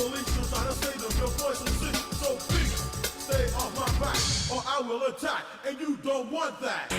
police will try to save them, your voice will sing. So please, stay off my back, or I will attack, and you don't want that.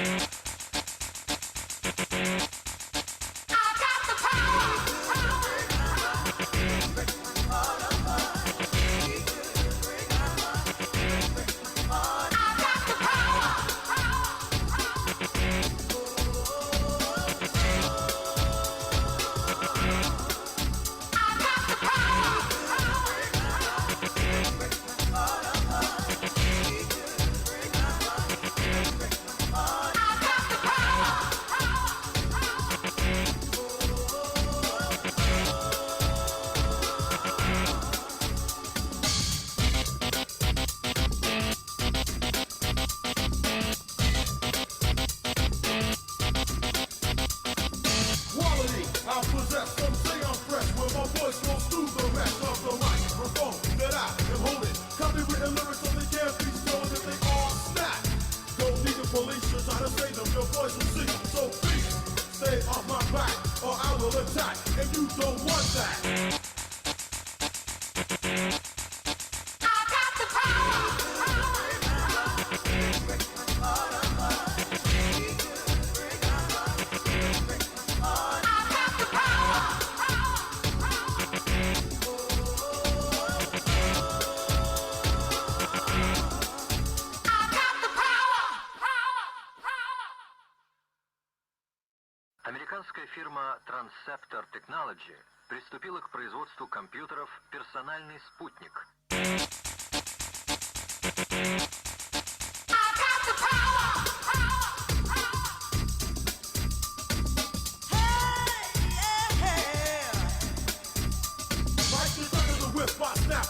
Американская фирма Transceptor Technology приступила к производству компьютеров «Персональный спутник».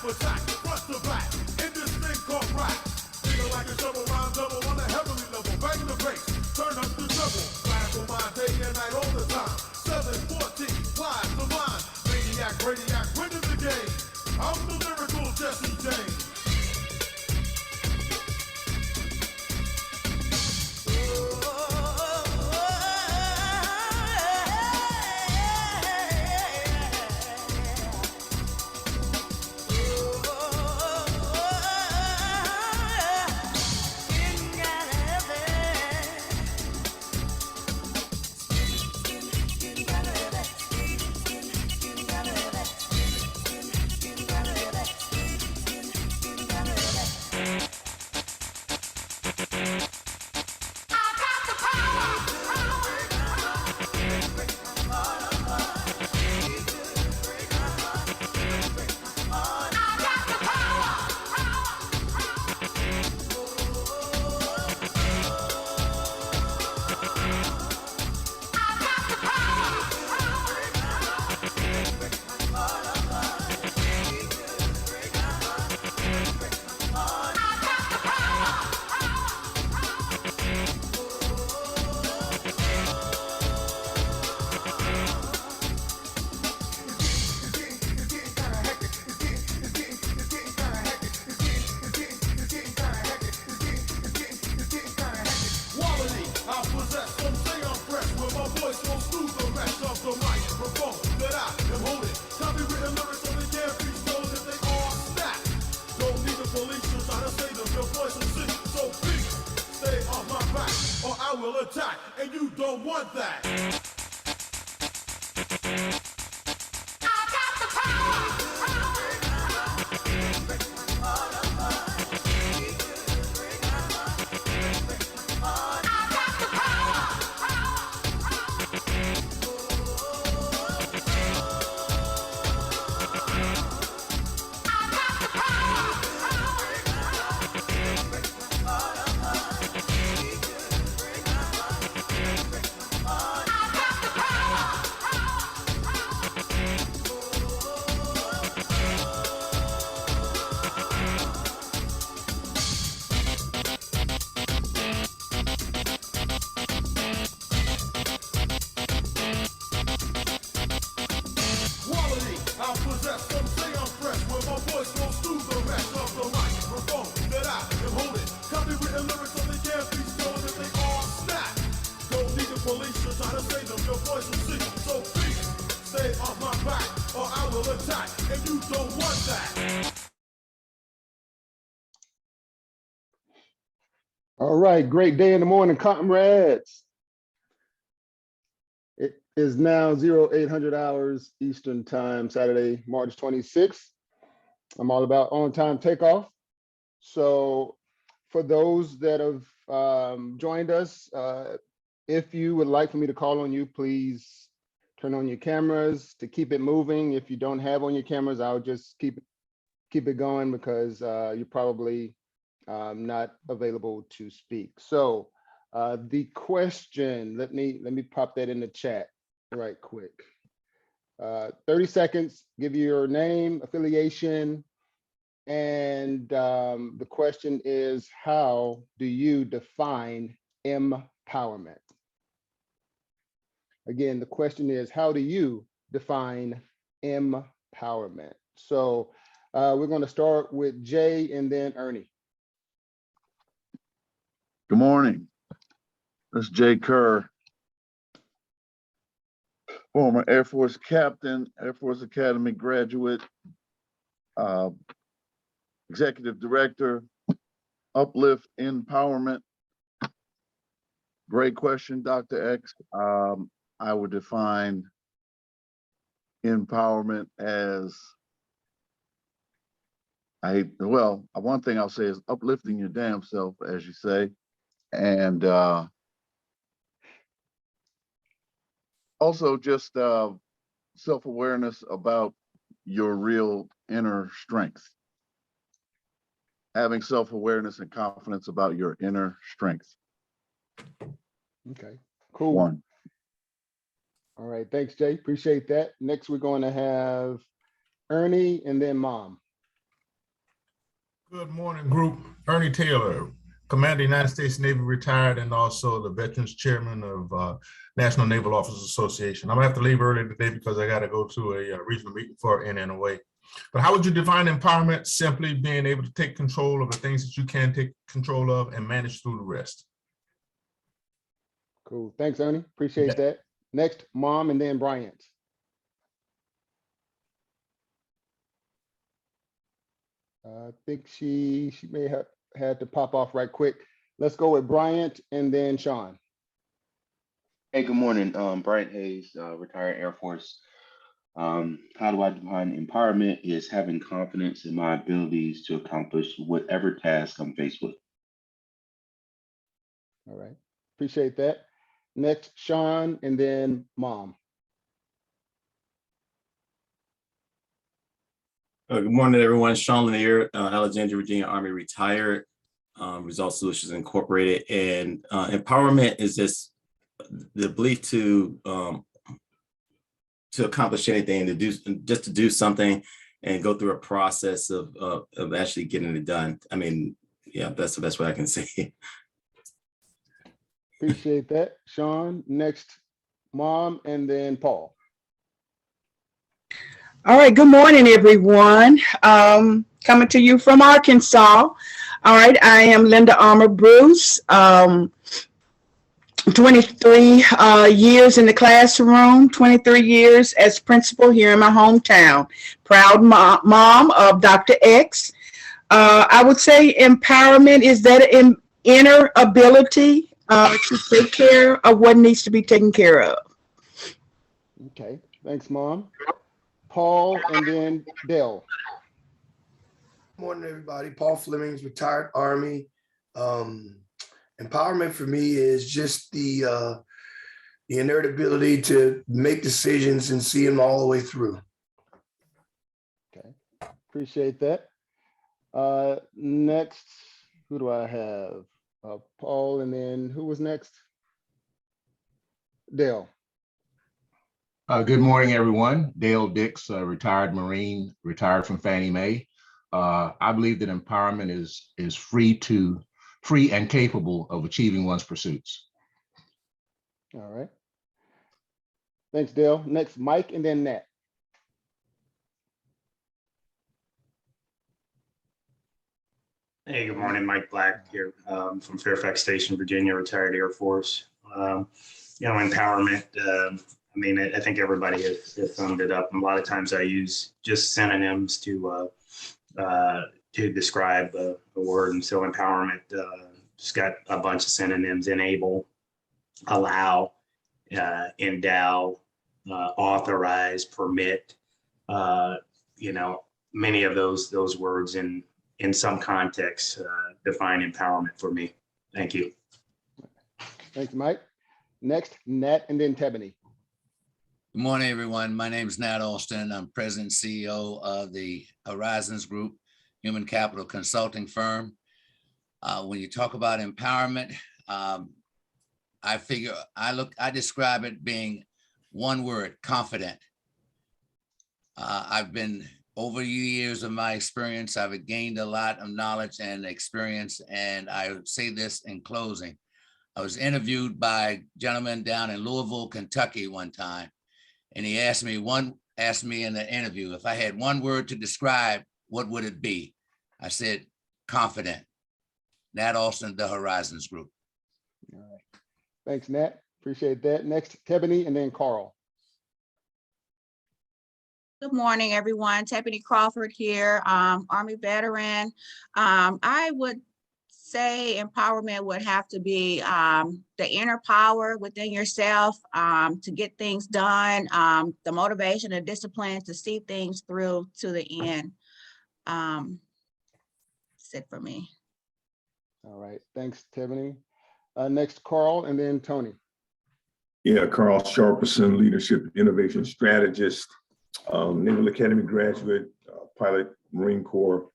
Attack, front to back, in this thing called rap. Feel like a double rhyme double on a heavenly level. Bang the bass, turn up the treble. Flash on my day and night all the time. 714, wide the line. Maniac, radiac, winning the game. I'm the lyrical Jesse James. Will attack, and you don't want that. I All right, great day in the morning, comrades. It is now 0800 hours Eastern Time, Saturday, March 26th. I'm all about on-time takeoff. So for those that have joined us, if you would like for me to call on you, please turn on your cameras to keep it moving. If you don't have on your cameras, I'll just keep it going because you're probably not available to speak. So the question, let me pop that in the chat right quick. 30 seconds, give you your name, affiliation, and the question is, how do you define empowerment? Again, the question is, how do you define empowerment? So we're going to start with Jay and then Ernie. Good morning. This is Jay Kerr, former Air Force captain, Air Force Academy graduate, executive director, Uplift Empowerment. Great question, Dr. X. I would define empowerment as, one thing I'll say is uplifting your damn self, as you say, and also just self-awareness about your real inner strength. Having self-awareness and confidence about your inner strength. Okay, cool. One. All right, thanks, Jay. Appreciate that. Next, we're going to have Ernie and then Mom. Good morning, group. Ernie Taylor, Commander United States Navy, retired, and also the Veterans Chairman of National Naval Officers Association. I'm gonna have to leave early today because I got to go to a regional meeting for NNOA. But how would you define empowerment? Simply being able to take control of the things that you can take control of and manage through the rest. Cool. Thanks, Ernie. Appreciate that. Next, Mom and then Bryant. I think she may have had to pop off right quick. Let's go with Bryant and then Sean. Hey, good morning. Brian Hayes, retired Air Force. How do I define empowerment? Is having confidence in my abilities to accomplish whatever task I'm faced with. All right. Appreciate that. Next, Sean and then Mom. Good morning, everyone. Sean Lanier, Alexandria, Virginia Army, retired, Result Solutions Incorporated. And empowerment is just the belief to accomplish anything, to do something and go through a process of actually getting it done. I mean, yeah, that's the best way I can say. Appreciate that, Sean. Next, Mom and then Paul. All right, good morning, everyone. Coming to you from Arkansas. All right, I am Linda Armour Bruce. 23 years in the classroom, 23 years as principal here in my hometown. Proud mom of Dr. X. I would say empowerment is that inner ability to take care of what needs to be taken care of. Okay, thanks, Mom. Paul and then Dale. Good morning, everybody. Paul Flemings, retired Army. Empowerment for me is just the inert ability to make decisions and see them all the way through. Okay, appreciate that. Next, who do I have? Paul, and then who was next? Dale. Good morning, everyone. Dale Dix, retired Marine, retired from Fannie Mae. I believe that empowerment is free and capable of achieving one's pursuits. All right. Thanks, Dale. Next, Mike and then Nat. Hey, good morning. Mike Black here from Fairfax Station, Virginia, retired Air Force. Empowerment. I mean, I think everybody has summed it up. And a lot of times I use just synonyms to describe a word. And so empowerment It's got a bunch of synonyms: enable, allow, endow, authorize, permit. You know, many of those words in some contexts define empowerment for me. Thank you. Thanks, Mike. Next, Nat, and then Tiffany. Good morning, everyone. My name is Nat Alston. I'm President and CEO of the Horizons Group, human capital consulting firm. When you talk about empowerment, I describe it being one word: confident. I've been, over the years of my experience, I've gained a lot of knowledge and experience, and I would say this in closing. I was interviewed by a gentleman down in Louisville, Kentucky one time, and he asked me in the interview, if I had one word to describe, what would it be? I said, confident. Nat Alston, the Horizons Group. All right. Thanks, Nat. Appreciate that. Next, Tiffany, and then Carl. Good morning, everyone. Tiffany Crawford here, Army veteran. I would say empowerment would have to be the inner power within yourself to get things done, the motivation and discipline to see things through to the end. That's it for me. All right. Thanks, Tiffany. Next, Carl, and then Tony. Yeah, Carl Sharperson, Leadership Innovation Strategist, Naval Academy graduate, pilot, Marine Corps.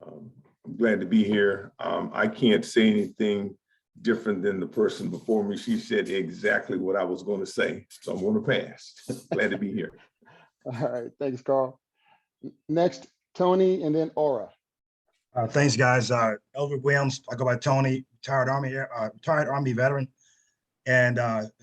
I'm glad to be here. I can't say anything different than the person before me. She said exactly what I was going to say, so I'm going to pass. Glad to be here. All right. Thanks, Carl. Next, Tony, and then Aura. Thanks, guys. Elder Williams, I go by Tony, retired Army veteran, and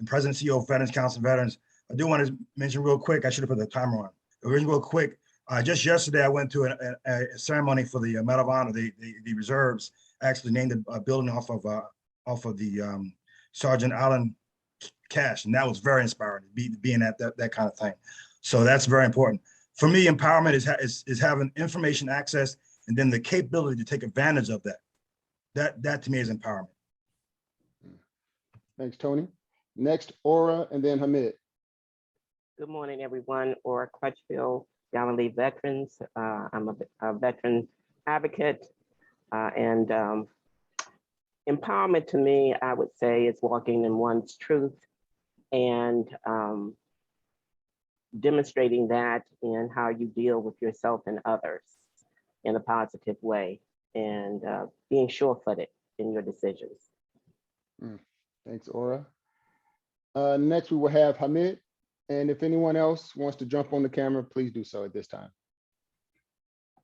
President CEO of Veterans Council of Veterans. I do want to mention real quick, I should have put the timer on. Real quick, just yesterday I went to a ceremony for the Medal of Honor. The reserves actually named a building off of the Sergeant Allen Cash, and that was very inspiring, being at that kind of thing. So that's very important. For me, empowerment is having information access and then the capability to take advantage of that. That to me is empowerment. Thanks, Tony. Next, Aura, and then Hamid. Good morning, everyone. Aura Crutchfield, Gallantly Veterans. I'm a veteran advocate, and empowerment to me, I would say, is walking in one's truth and demonstrating that in how you deal with yourself and others in a positive way, and being sure-footed in your decisions. Thanks, Aura. Next, we will have Hamid. And if anyone else wants to jump on the camera, please do so at this time.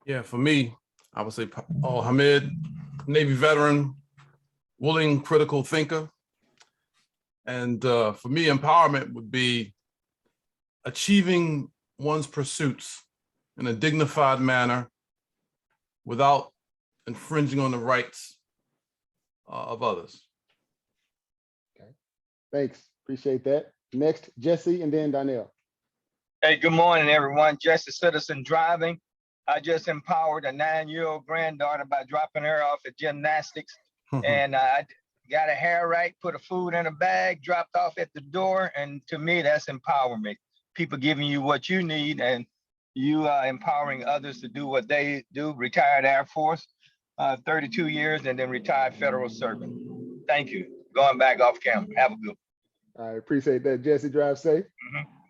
Yeah, for me, I would say Hamid, Navy veteran, willing critical thinker. And for me, empowerment would be achieving one's pursuits in a dignified manner without infringing on the rights of others. Okay, thanks, appreciate that. Next, Jesse, and then Danielle. Hey, good morning, everyone. Jesse Citizen driving. I just empowered a 9-year-old granddaughter by dropping her off at gymnastics. And I got her hair right, put her food in a bag, dropped off at the door. And to me, that's empowerment. People giving you what you need and you are empowering others to do what they do. Retired Air Force, 32 years, and then retired federal servant. Thank you. Going back off camera. Have a good one. I appreciate that, Jesse. Drive safe.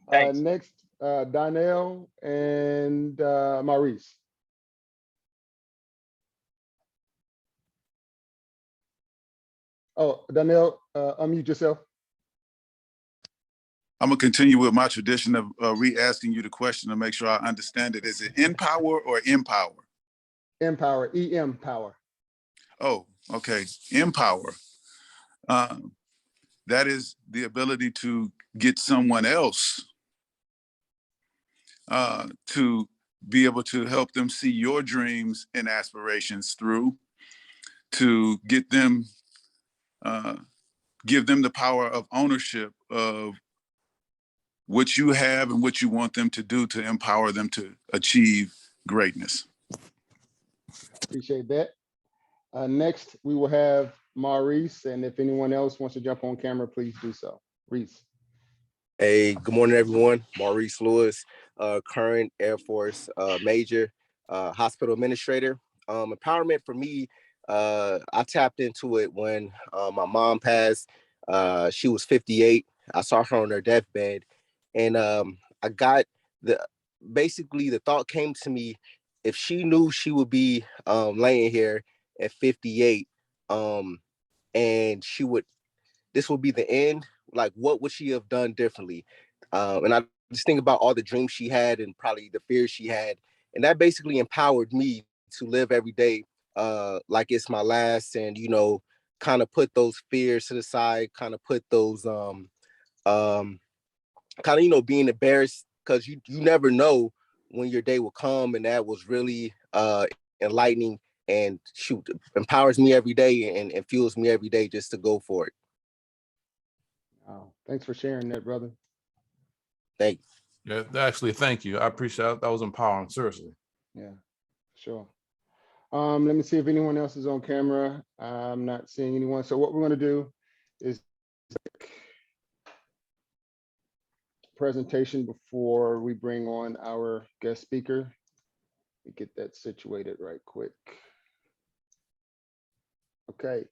Next, Danielle and Maurice. Oh, Danielle, unmute yourself. I'm gonna continue with my tradition of re-asking you the question to make sure I understand it. Is it empower or empower? Empower, EM power. Oh, okay, empower. That is the ability to get someone else to be able to help them see your dreams and aspirations through, to get them, give them the power of ownership of what you have and what you want them to do to empower them to achieve greatness. Appreciate that. Next, we will have Maurice, and if anyone else wants to jump on camera, please do so. Reese. Hey, good morning, everyone. Maurice Lewis, current Air Force major, hospital administrator. Empowerment for me, I tapped into it when my mom passed. She was 58. I saw her on her deathbed, and I got basically the thought came to me, if she knew she would be laying here at 58, and this would be the end, like what would she have done differently? And I just think about all the dreams she had and probably the fears she had. And that basically empowered me to live every day like it's my last, and, kind of put those fears to the side, kind of put those kind of, being embarrassed, because you never know when your day will come. And that was really enlightening, and shoot, empowers me every day and fuels me every day just to go for it. Wow. Thanks for sharing that, brother. Thank you. Yeah, actually, thank you. I appreciate that. That was empowering, seriously. Yeah, sure. Let me see if anyone else is on camera. I'm not seeing anyone. So what we're going to do is presentation before we bring on our guest speaker. Let me get that situated right quick. Okay.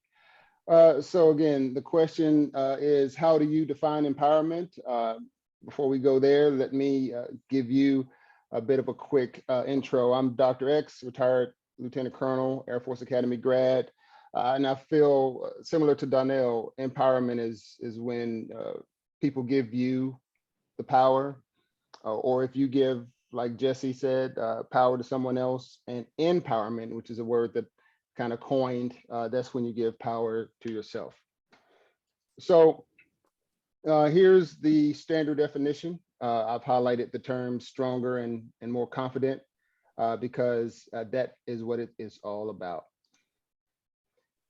So again, the question is, how do you define empowerment? Before we go there, let me give you a bit of a quick intro. I'm Dr. X, retired Lieutenant Colonel, Air Force Academy grad. And I feel similar to Donnell, empowerment is when people give you the power, or if you give, like Jesse said, power to someone else. And empowerment, which is a word that kind of coined, that's when you give power to yourself. So here's the standard definition. I've highlighted the term stronger and more confident because that is what it is all about.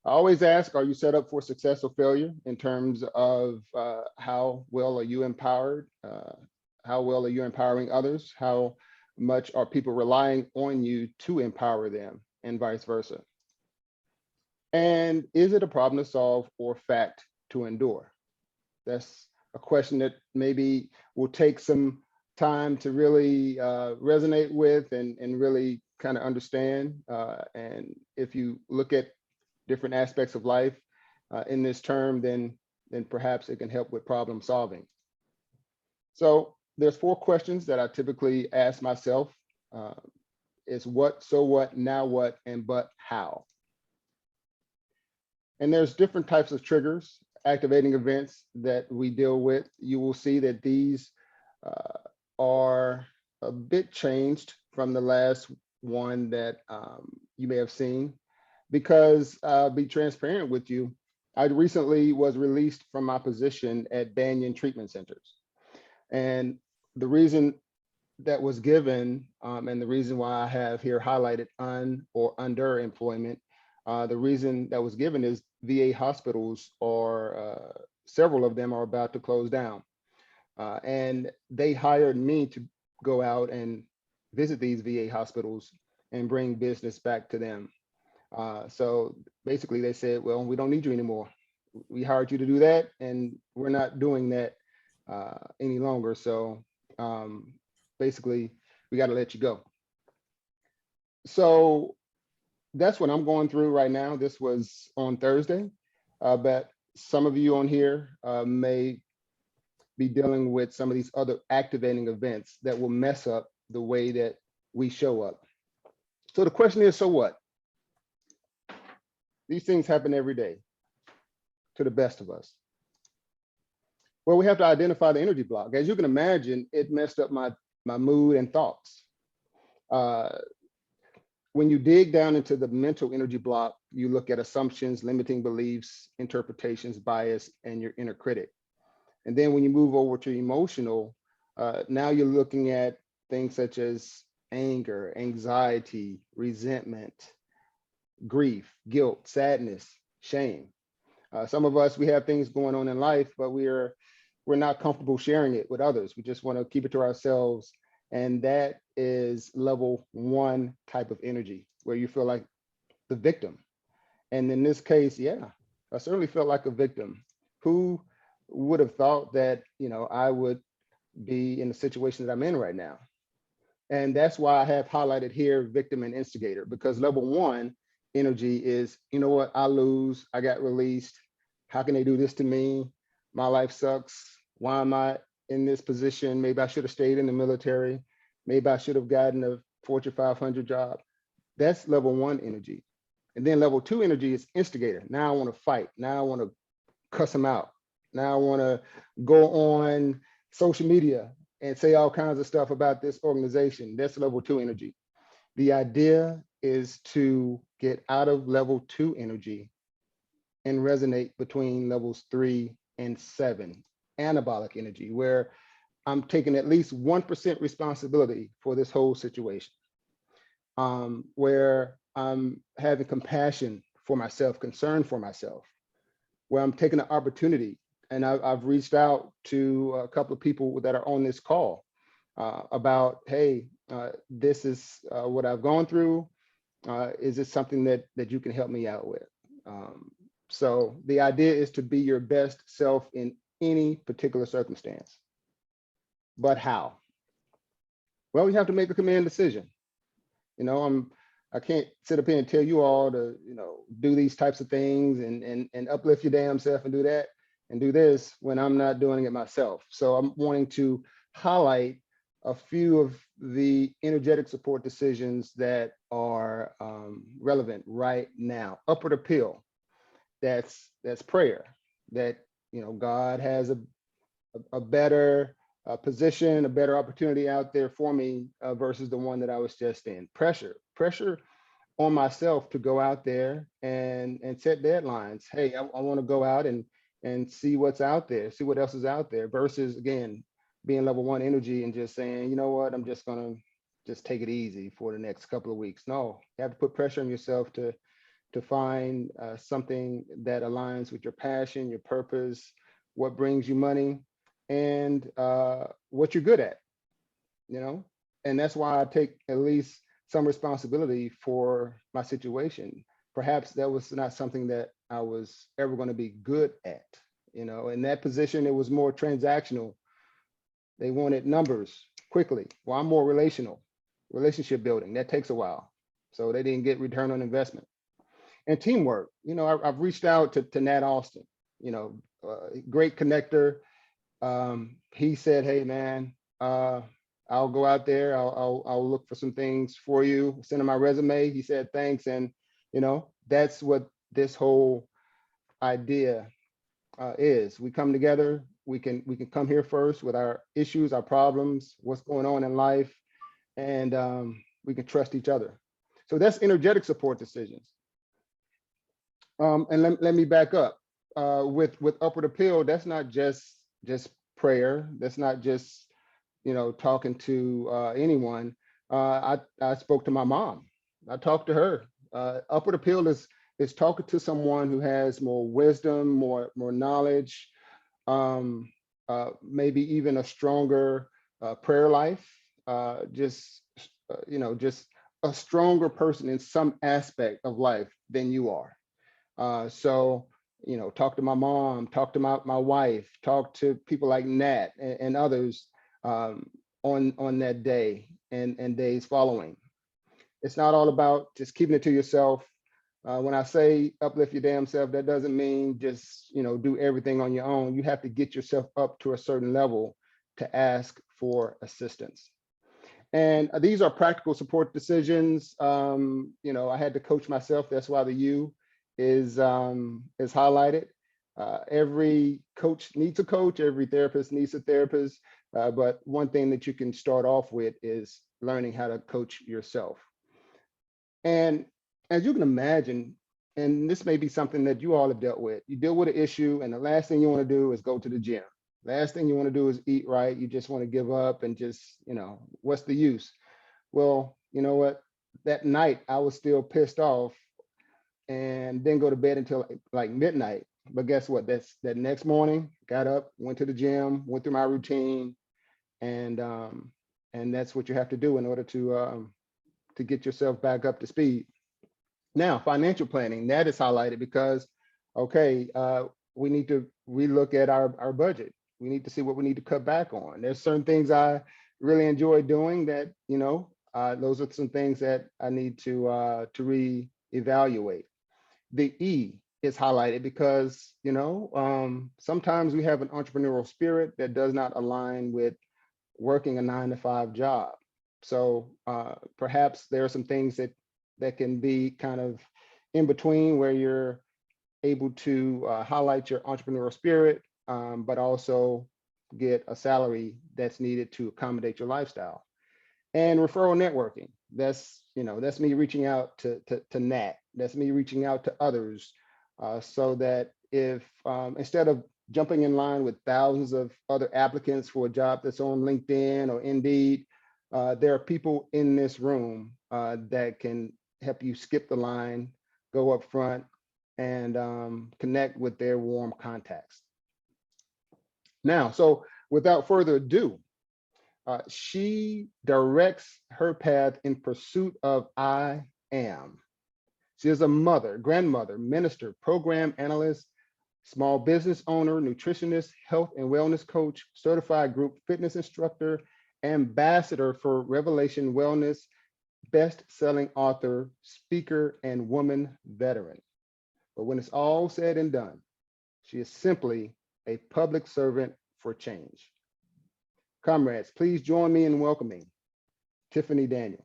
I always ask, are you set up for success or failure in terms of how well are you empowered? How well are you empowering others? How much are people relying on you to empower them, and vice versa? And is it a problem to solve or fact to endure? That's a question that maybe will take some time to really resonate with and really kind of understand. And if you look at different aspects of life in this term, then perhaps it can help with problem solving. So there's 4 questions that I typically ask myself. It's what, so what, now what, and but how. And there's different types of triggers, activating events that we deal with. You will see that these are a bit changed from the last one that you may have seen, because I'll be transparent with you. I recently was released from my position at Banyan Treatment Centers. And the reason that was given, and the reason why I have here highlighted or underemployment, the reason that was given is VA hospitals are, several of them are about to close down. And they hired me to go out and visit these VA hospitals and bring business back to them. So basically they said, well, we don't need you anymore. We hired you to do that, and we're not doing that any longer. So basically we got to let you go. So that's what I'm going through right now. This was on Thursday, but some of you on here may be dealing with some of these other activating events that will mess up the way that we show up. So the question is, so what? These things happen every day to the best of us. Well, we have to identify the energy block. As you can imagine, it messed up my mood and thoughts. When you dig down into the mental energy block, you look at assumptions, limiting beliefs, interpretations, bias, and your inner critic. And then when you move over to emotional, now you're looking at things such as anger, anxiety, resentment, grief, guilt, sadness, shame. Some of us, we have things going on in life, but we're not comfortable sharing it with others. We just want to keep it to ourselves. And that is level 1 type of energy, where you feel like the victim. And in this case, yeah, I certainly felt like a victim. Who would have thought that, I would be in the situation that I'm in right now? And that's why I have highlighted here victim and instigator, because level one energy is, you know what, I lose, I got released. How can they do this to me? My life sucks. Why am I in this position? Maybe I should have stayed in the military. Maybe I should have gotten a Fortune 500 job. That's level one energy. And then level two energy is instigator. Now I want to fight. Now I want to cuss them out. Now I want to go on social media and say all kinds of stuff about this organization. That's level two energy. The idea is to get out of level two energy and resonate between levels 3 and 7, anabolic energy, where I'm taking at least 1% responsibility for this whole situation, where I'm having compassion for myself, concern for myself, where I'm taking an opportunity. And I've reached out to a couple of people that are on this call about, hey, this is what I've gone through. Is it something that you can help me out with? So the idea is to be your best self in any particular circumstance. But how? Well, you have to make a command decision. I can't sit up here and tell you all to, do these types of things and uplift your damn self and do that and do this when I'm not doing it myself. So I'm wanting to highlight a few of the energetic support decisions that are relevant right now. Upward appeal, that's prayer. That, God has a better position, a better opportunity out there for me versus the one that I was just in. Pressure on myself to go out there and set deadlines. Hey, I want to go out and see what's out there, see what else is out there, versus again, being level one energy and just saying, you know what, I'm just gonna just take it easy for the next couple of weeks. No, you have to put pressure on yourself to find something that aligns with your passion, your purpose, what brings you money, and what you're good at, and that's why I take at least some responsibility for my situation. Perhaps that was not something that I was ever going to be good at. In that position, it was more transactional. They wanted numbers quickly. Well, I'm more relationship building. That takes a while. So they didn't get return on investment. And teamwork. I've reached out to Nat Austin, great connector. He said, hey, man, I'll go out there. I'll look for some things for you. Send him my resume. He said, thanks. And, that's what this whole idea is. We come together. We can come here first with our issues, our problems, what's going on in life, and we can trust each other. So that's energetic support decisions. And let me back up. With upward appeal, that's not just prayer. That's not just talking to anyone. I spoke to my mom. I talked to her. Upward appeal is talking to someone who has more wisdom, more knowledge, maybe even a stronger prayer life. Just a stronger person in some aspect of life than you are. So talk to my mom, talk to my wife, talk to people like Nat and others on that day and days following. It's not all about just keeping it to yourself. When I say uplift your damn self, that doesn't mean just do everything on your own. You have to get yourself up to a certain level to ask for assistance. And these are practical support decisions. I had to coach myself. That's why the U is highlighted. Every coach needs a coach. Every therapist needs a therapist. But one thing that you can start off with is learning how to coach yourself. And as you can imagine, and this may be something that you all have dealt with, you deal with an issue and the last thing you want to do is go to the gym. Last thing you want to do is eat right. You just want to give up and just, what's the use? Well, you know what? That night I was still pissed off and didn't go to bed until like midnight. But guess what? That next morning, got up, went to the gym, went through my routine, and that's what you have to do in order to get yourself back up to speed. Now, financial planning, that is highlighted because okay, we need to relook at our budget. We need to see what we need to cut back on. There's certain things I really enjoy doing that, those are some things that I need to reevaluate. The E is highlighted because, sometimes we have an entrepreneurial spirit that does not align with working a 9-to-5 job. So perhaps there are some things that can be kind of in between where you're able to highlight your entrepreneurial spirit, but also get a salary that's needed to accommodate your lifestyle. And referral networking, that's me reaching out to Nat, that's me reaching out to others, so that if instead of jumping in line with thousands of other applicants for a job that's on LinkedIn or Indeed, there are people in this room that can help you skip the line, go up front, and connect with their warm contacts. Now, so without further ado, she directs her path in pursuit of I am. She is a mother, grandmother, minister, program analyst, small business owner, nutritionist, health and wellness coach, certified group fitness instructor, ambassador for Revelation Wellness, best-selling author, speaker, and woman veteran. But when it's all said and done, she is simply a public servant for change. Comrades, please join me in welcoming Tiffany Daniel.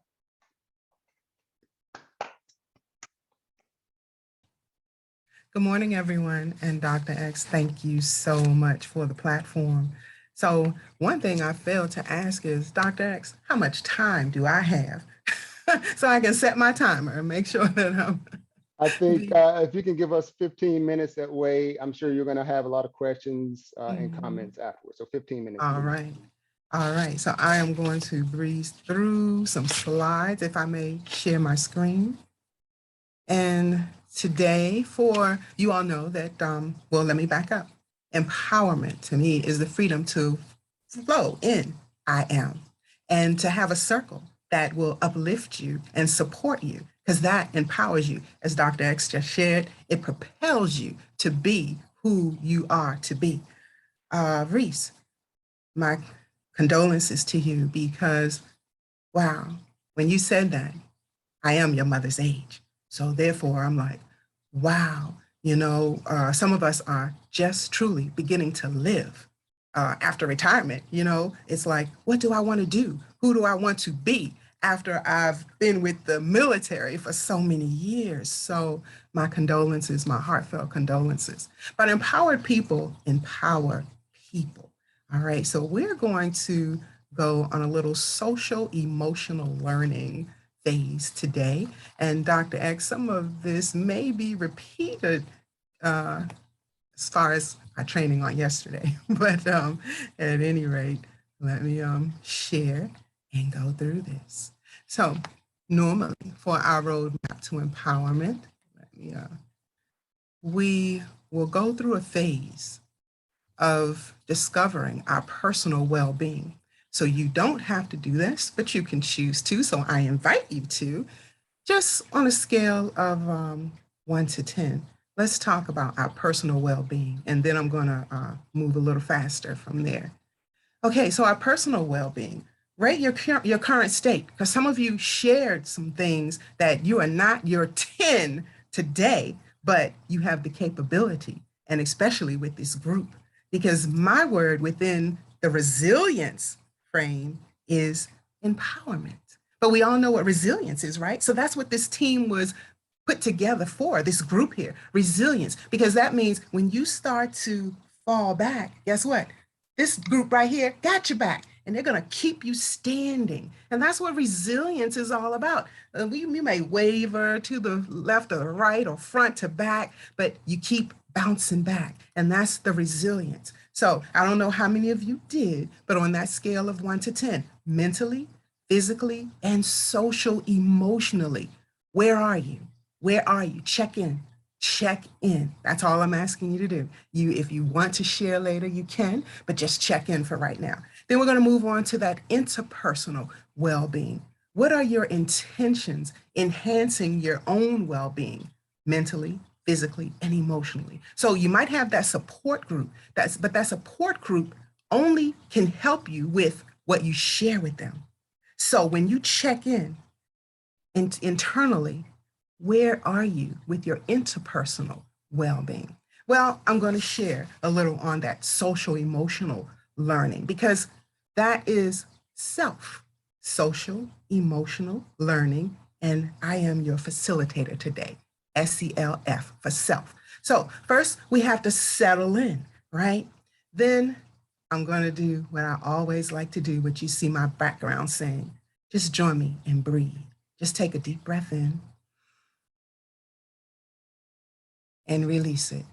Good morning, everyone. And Dr. X, thank you so much for the platform. So one thing I failed to ask is, Dr. X, how much time do I have? So I can set my timer and make sure that I'm... I think if you can give us 15 minutes, that way, I'm sure you're going to have a lot of questions and comments afterwards. So 15 minutes. All right. All right. So I am going to breeze through some slides, if I may share my screen. And today, for you all know that, well, let me back up. Empowerment to me is the freedom to flow in I am, and to have a circle that will uplift you and support you, because that empowers you. As Dr. X just shared, it propels you to be who you are to be. Reese, my condolences to you, because, wow, when you said that, I am your mother's age. So therefore, I'm like, wow, some of us are just truly beginning to live after retirement. It's like, what do I want to do? Who do I want to be after I've been with the military for so many years? So my condolences, my heartfelt condolences. But empowered people empower people. All right, so we're going to go on a little social emotional learning phase today. And Dr. X, some of this may be repeated as far as our training on yesterday, but at any rate, let me share and go through this. So normally for our roadmap to empowerment, we will go through a phase of discovering our personal well-being. So you don't have to do this, but you can choose to. So I invite you to, just on a scale of 1 to 10, let's talk about our personal well-being. And then I'm gonna move a little faster from there. Okay, so our personal well-being, rate your current state, because some of you shared some things that you are not your 10 today, but you have the capability, and especially with this group, because my word within the resilience frame is empowerment. But we all know what resilience is, right? So that's what this team was put together for, this group here, resilience, because that means when you start to fall back, guess what? This group right here got your back, and they're gonna keep you standing. And that's what resilience is all about. You may waver to the left or the right or front to back, but you keep bouncing back, and that's the resilience. So I don't know how many of you did, but on that scale of 1 to 10, mentally, physically, and social emotionally, where are you? Where are you? Check in. Check in. That's all I'm asking you to do. If you want to share later, you can, but just check in for right now. Then we're going to move on to that interpersonal well-being. What are your intentions enhancing your own well-being, mentally, physically, and emotionally. So you might have that support group, but that support group only can help you with what you share with them. So when you check in internally, where are you with your interpersonal well-being? Well, I'm going to share a little on that social emotional learning, because that is self, social emotional learning. And I am your facilitator today, SELF for self. So first we have to settle in, right? Then I'm going to do what I always like to do, what you see my background saying. Just join me and breathe. Just take a deep breath in and release it.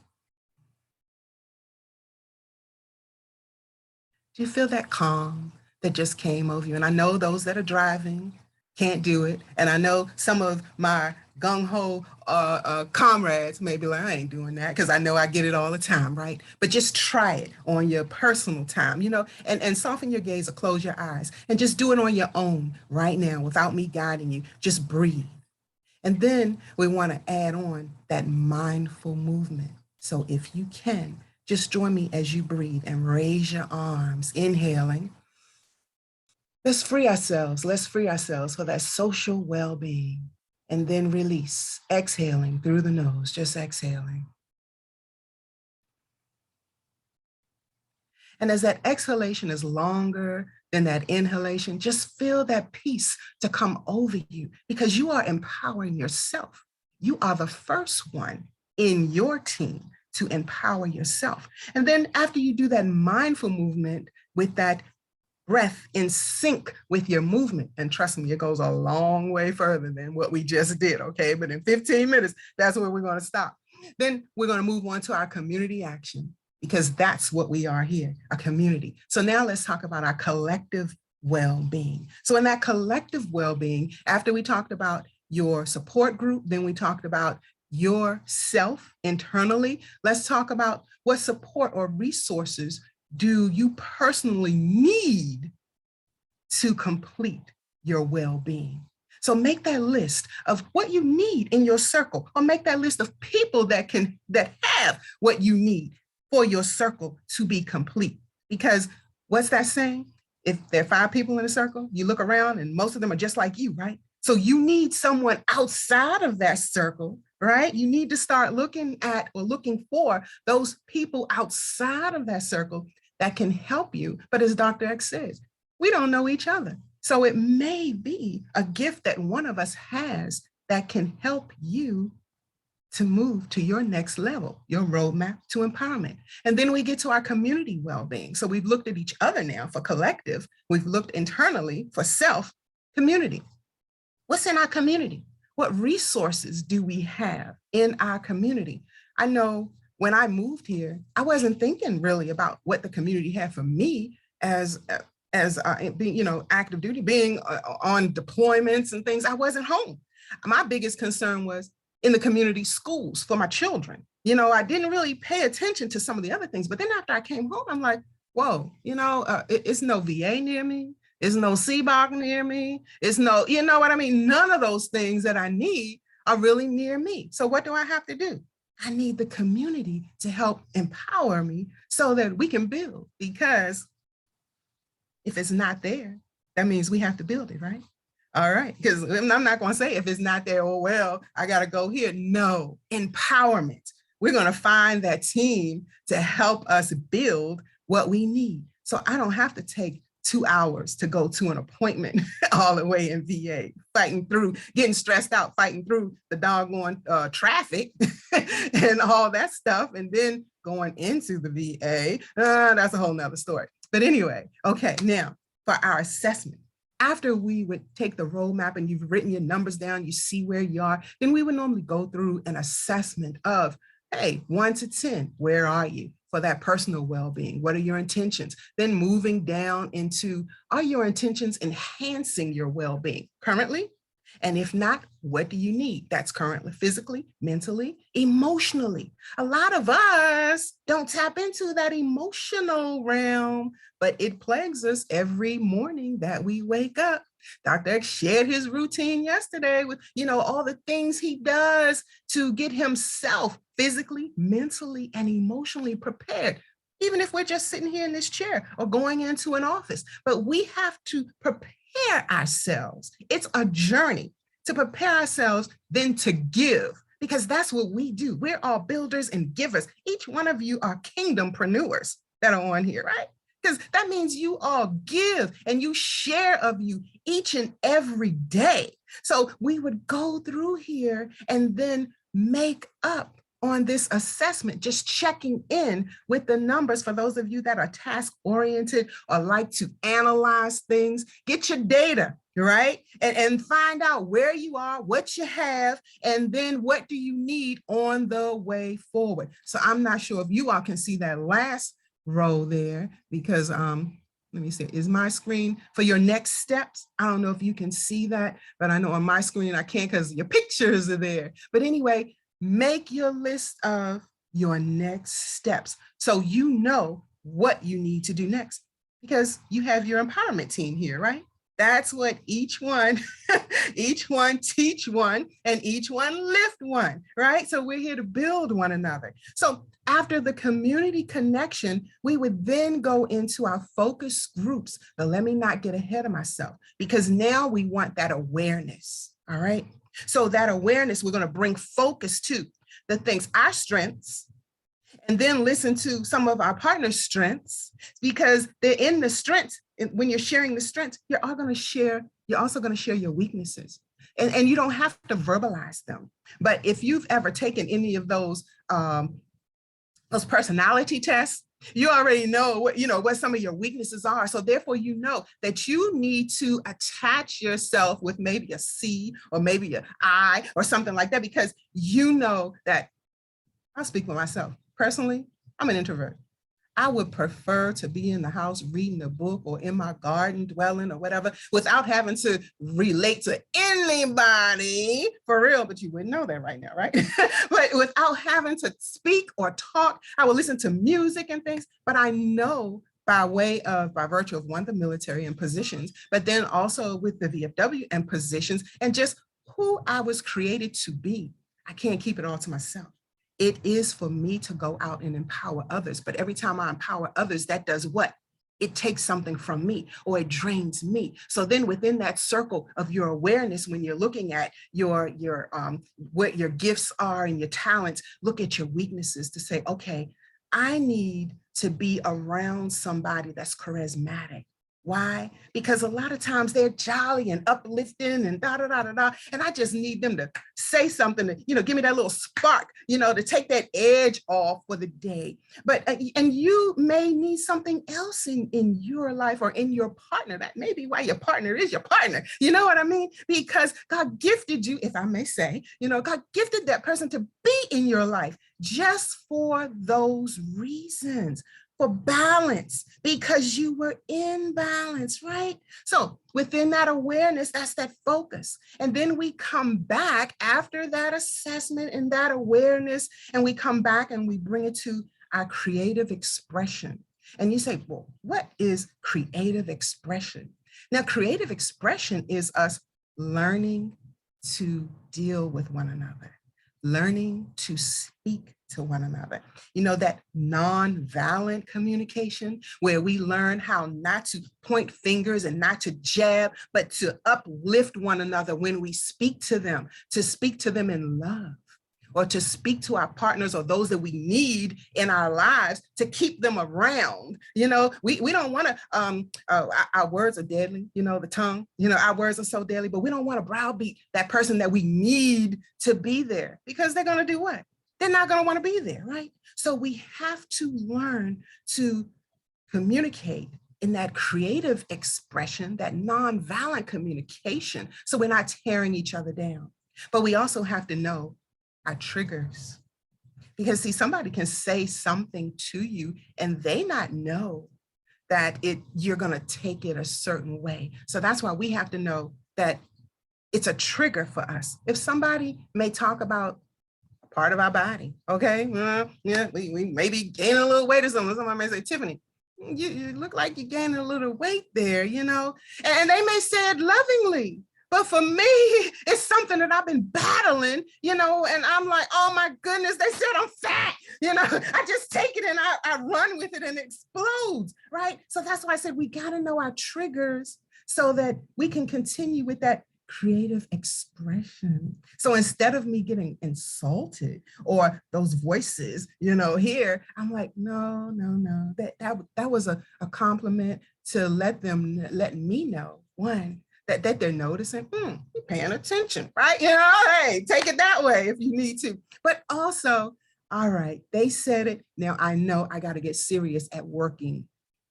Do you feel that calm that just came over you? And I know those that are driving can't do it. And I know some of my gung-ho comrades may be like, I ain't doing that, because I know I get it all the time, right? But just try it on your personal time, you know, and soften your gaze or close your eyes and just do it on your own right now without me guiding you. Just breathe. And then we want to add on that mindful movement. So if you can, just join me as you breathe and raise your arms, inhaling. Let's free ourselves. Let's free ourselves for that social well-being. And then release, exhaling through the nose, just exhaling. And as that exhalation is longer than that inhalation, just feel that peace to come over you, because you are empowering yourself. You are the first one in your team to empower yourself. And then after you do that mindful movement with that breath in sync with your movement, and trust me, it goes a long way further than what we just did, okay? But in 15 minutes, that's where we're going to stop. Then we're going to move on to our community action, because that's what we are here, a community. So now let's talk about our collective well-being. So in that collective well-being, after we talked about your support group, then we talked about yourself internally. Let's talk about what support or resources do you personally need to complete your well-being. So make that list of what you need in your circle, or make that list of people that have what you need for your circle to be complete. Because what's that saying? If there are 5 people in a circle, you look around and most of them are just like you, right? So you need someone outside of that circle, right? You need to start looking at or looking for those people outside of that circle that can help you. But as Dr. X says, we don't know each other. So it may be a gift that one of us has that can help you to move to your next level, your roadmap to empowerment. And then we get to our community well-being. So we've looked at each other now for collective. We've looked internally for self, community. What's in our community? What resources do we have in our community? I know when I moved here, I wasn't thinking really about what the community had for me as being, you know, active duty, being on deployments and things. I wasn't home. My biggest concern was in the community schools for my children. You know, I didn't really pay attention to some of the other things. But then after I came home, I'm like, whoa, you know, it's no VA near me. It's no CBOC near me. It's no, you know what I mean? None of those things that I need are really near me. So what do I have to do? I need the community to help empower me so that we can build, because if it's not there, that means we have to build it, right? All right, because I'm not going to say if it's not there, oh, well, I got to go here. No, empowerment. We're going to find that team to help us build what we need. So I don't have to take 2 hours to go to an appointment all the way in VA, fighting through, getting stressed out, fighting through the doggone traffic and all that stuff. And then going into the VA, that's a whole nother story. But anyway, okay, now for our assessment. After we would take the roadmap and you've written your numbers down, you see where you are, then we would normally go through an assessment of, hey, 1 to 10, where are you for that personal well-being? What are your intentions? Then moving down into, are your intentions enhancing your well-being currently? And if not, what do you need? That's currently physically, mentally, emotionally. A lot of us don't tap into that emotional realm, but it plagues us every morning that we wake up. Dr. X shared his routine yesterday with, all the things he does to get himself physically, mentally, and emotionally prepared, even if we're just sitting here in this chair or going into an office. But we have to prepare ourselves. It's a journey to prepare ourselves, then to give, because that's what we do. We're all builders and givers. Each one of you are kingdompreneurs that are on here, right? Because that means you all give and you share of you each and every day. So we would go through here and then make up on this assessment, just checking in with the numbers. For those of you that are task oriented or like to analyze things, get your data, right? And find out where you are, what you have, and then what do you need on the way forward. So I'm not sure if you all can see that last row there, because let me see, is my screen for your next steps? I don't know if you can see that, but I know on my screen I can't because your pictures are there. But anyway, make your list of your next steps so you know what you need to do next, because you have your empowerment team here, right? That's what each one, each one teach one, and each one lift one, right? So we're here to build one another. So after the community connection, we would then go into our focus groups. But let me not get ahead of myself, because now we want that awareness, all right? So that awareness, we're going to bring focus to the things, our strengths, and then listen to some of our partners' strengths, because they're in the strengths. When you're sharing the strengths, you're also going to share your weaknesses. And you don't have to verbalize them. But if you've ever taken any of those personality tests, you already know what some of your weaknesses are. So therefore, you know that you need to attach yourself with maybe a C or maybe an I or something like that, because you know that, I'll speak for myself. Personally, I'm an introvert. I would prefer to be in the house reading a book or in my garden dwelling or whatever without having to relate to anybody for real, but you wouldn't know that right now, right? But without having to speak or talk, I would listen to music and things, but I know by virtue of one, the military and positions, but then also with the VFW and positions and just who I was created to be. I can't keep it all to myself. It is for me to go out and empower others. But every time I empower others, that does what? It takes something from me, or it drains me. So then within that circle of your awareness, when you're looking at what your gifts are and your talents, look at your weaknesses to say, okay, I need to be around somebody that's charismatic. Why? Because a lot of times they're jolly and uplifting and da-da-da-da-da. And I just need them to say something to, give me that little spark, to take that edge off for the day. But, and you may need something else in your life or in your partner. That may be why your partner is your partner. You know what I mean? Because God gifted you, if I may say, God gifted that person to be in your life just for those reasons. For balance, because you were in balance, right? So within that awareness, that's that focus. And then we come back after that assessment and that awareness, and we come back and we bring it to our creative expression. And you say, well, what is creative expression? Now, creative expression is us learning to deal with one another, learning to speak to one another. That non-violent communication where we learn how not to point fingers and not to jab, but to uplift one another when we speak to them, to speak to them in love, or to speak to our partners or those that we need in our lives to keep them around. We don't want to, our words are deadly, the tongue, our words are so deadly, but we don't want to browbeat that person that we need to be there, because they're going to do what? They're not going to want to be there, right? So we have to learn to communicate in that creative expression, that nonviolent communication, so we're not tearing each other down. But we also have to know our triggers. Because see, somebody can say something to you and they not know that you're going to take it a certain way. So that's why we have to know that it's a trigger for us. If somebody may talk about part of our body, okay? Yeah, we may be gaining a little weight or something. Somebody may say, Tiffany, you look like you're gaining a little weight there, you know, and they may say it lovingly. But for me, it's something that I've been battling, you know, and I'm like, oh my goodness, they said I'm fat, you know, I just take it and I run with it and it explodes, right? So that's why I said we got to know our triggers so that we can continue with that creative expression. So instead of me getting insulted or those voices, you know, here, I'm like, no, that was a compliment to let me know, one, that they're noticing, you're paying attention, right? You know, hey, take it that way if you need to. But also, all right, they said it. Now I know I got to get serious at working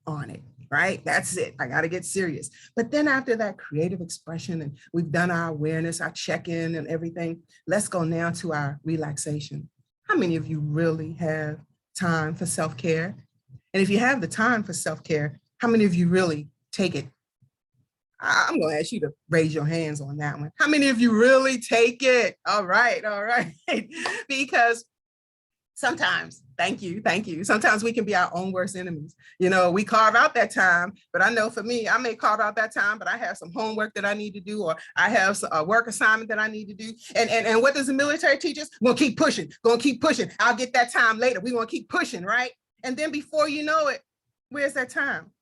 on it, right? That's it. I got to get serious. But then after that creative expression and we've done our awareness, our check-in and everything, let's go now to our relaxation. How many of you really have time for self-care? And if you have the time for self-care, how many of you really take it? I'm going to ask you to raise your hands on that one. How many of you really take it? All right. Because sometimes, thank you. Sometimes we can be our own worst enemies. You know, we carve out that time, but I know for me, I may carve out that time, but I have some homework that I need to do, or I have a work assignment that I need to do. And what does the military teach us? We're going to keep pushing. I'll get that time later. We're going to keep pushing, right? And then before you know it, where's that time?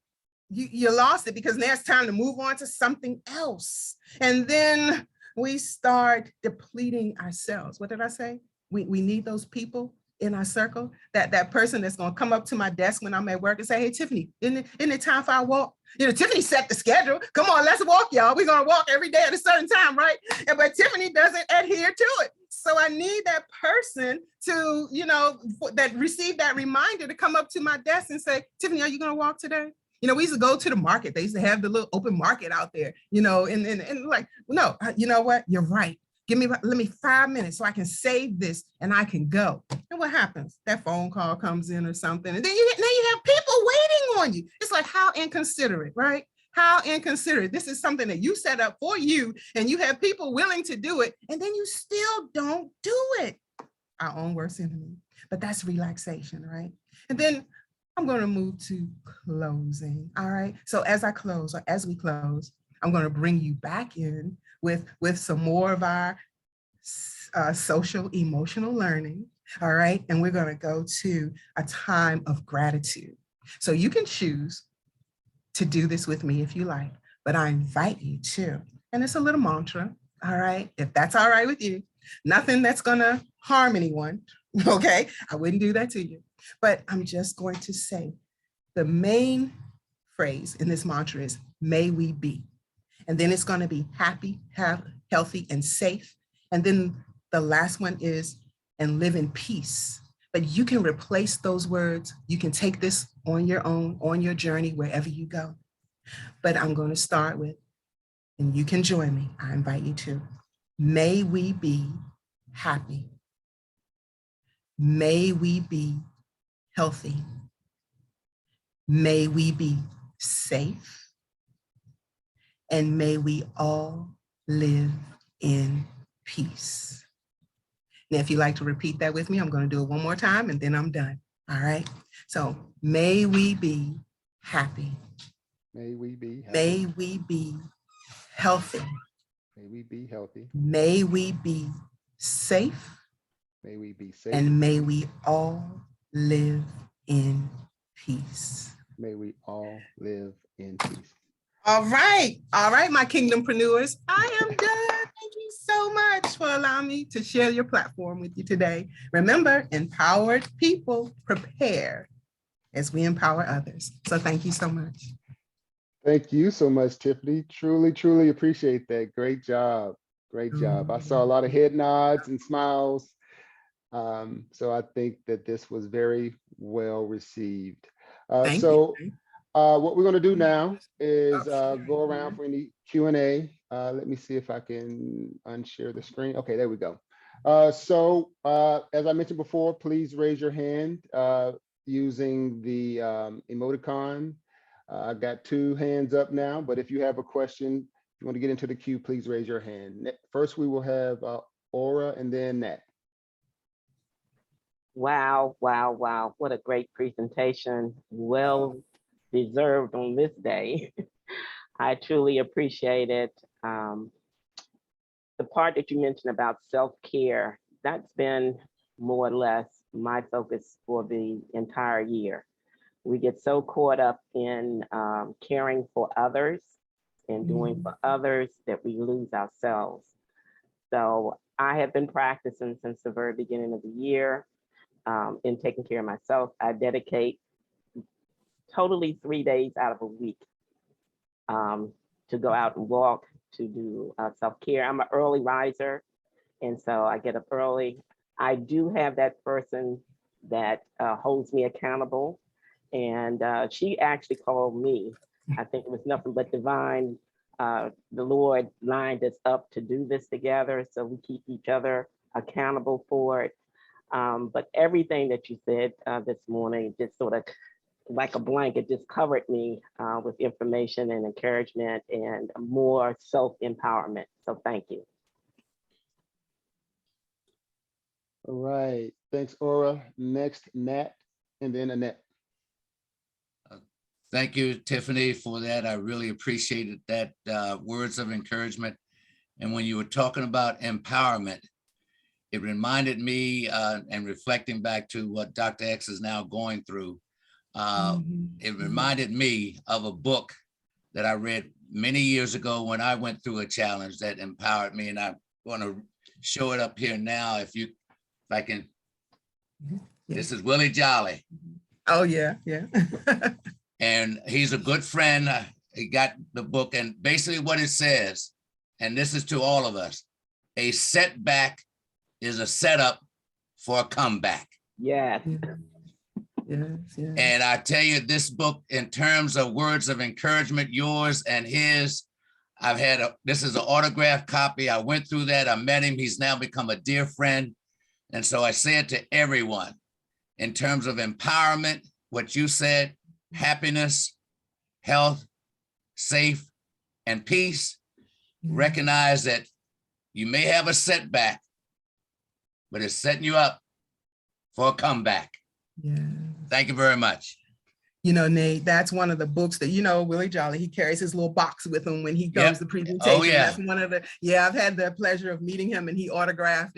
You lost it because now it's time to move on to something else. And then we start depleting ourselves. What did I say? We need those people in our circle, that person that's going to come up to my desk when I'm at work and say, hey, Tiffany, isn't it time for our walk? You know, Tiffany set the schedule. Come on, let's walk, y'all. We're going to walk every day at a certain time, right? But Tiffany doesn't adhere to it. So I need that person to, you know, that receive that reminder to come up to my desk and say, Tiffany, are you going to walk today? You know, we used to go to the market. They used to have the little open market out there, you know, and like, no, you know what? You're right. Let me 5 minutes so I can save this and I can go. And what happens? That phone call comes in or something. And then now you have people waiting on you. It's like, how inconsiderate, right? How inconsiderate. This is something that you set up for you and you have people willing to do it. And then you still don't do it. Our own worst enemy. But that's relaxation, right? And then I'm going to move to closing. All right. So as we close, I'm going to bring you back in with some more of our social emotional learning. All right. And we're going to go to a time of gratitude. So you can choose to do this with me if you like, but I invite you to. And it's a little mantra. All right. If that's all right with you, nothing that's going to harm anyone. Okay. I wouldn't do that to you. But I'm just going to say the main phrase in this mantra is, may we be. And then it's going to be happy, healthy, and safe. And then the last one is, and live in peace. But you can replace those words. You can take this on your own, on your journey, wherever you go. But I'm going to start with, and you can join me. I invite you to. May we be happy. May we be healthy. May we be safe. And may we all live in peace. Now, if you'd like to repeat that with me, I'm going to do it one more time and then I'm done. All right. So may we be happy. May we be happy. May we be healthy. May we be healthy. May we be safe. May we be safe. And may we all live in peace. May we all live in peace. All right, my kingdompreneurs, I am done. Thank you so much for allowing me to share your platform with you today. Remember, empowered people prepare as we empower others. So thank you so much. Thank you so much, Tiffany. Truly, truly appreciate that. Great job. Great job. I saw a lot of head nods and smiles. So I think that this was very well received. What we're going to do now is go around for any Q&A. Let me see if I can unshare the screen. Okay, there we go. As I mentioned before, please raise your hand using the emoticon. I got 2 hands up now, but if you have a question, if you want to get into the queue, please raise your hand. First, we will have Aura and then Nat. Wow. What a great presentation. Well deserved on this day. I truly appreciate it. The part that you mentioned about self-care, that's been more or less my focus for the entire year. We get so caught up in caring for others and doing for others that we lose ourselves. So I have been practicing since the very beginning of the year in taking care of myself. I dedicate totally 3 days out of a week to go out and walk, to do self-care. I'm an early riser, and so I get up early. I do have that person that holds me accountable, and she actually called me. I think it was nothing but divine. The Lord lined us up to do this together, so we keep each other accountable for it. But everything that you said this morning just sort of like a blanket just covered me with information and encouragement and more self-empowerment. So thank you. All right. Thanks, Aura. Next, Nat, and then Annette. Thank you, Tiffany, for that. I really appreciated that words of encouragement. And when you were talking about empowerment, it reminded me, and reflecting back to what Dr. X is now going through, it reminded me of a book that I read many years ago when I went through a challenge that empowered me. And I want to show it up here now if I can. This is Willie Jolly. Oh, yeah, yeah. And he's a good friend. He got the book, and basically what it says, and this is to all of us, a setback is a setup for a comeback. Yes. Yes, yes. And I tell you, this book, in terms of words of encouragement, yours and his, this is an autographed copy. I went through that. I met him. He's now become a dear friend. And so I say it to everyone in terms of empowerment, what you said, happiness, health, safe, and peace. Recognize that you may have a setback, but it's setting you up for a comeback. Yeah. Thank you very much. You know, Nate, that's one of the books that, Willie Jolly, he carries his little box with him when he goes to presentation. Oh, yeah. That's one of I've had the pleasure of meeting him, and he autographs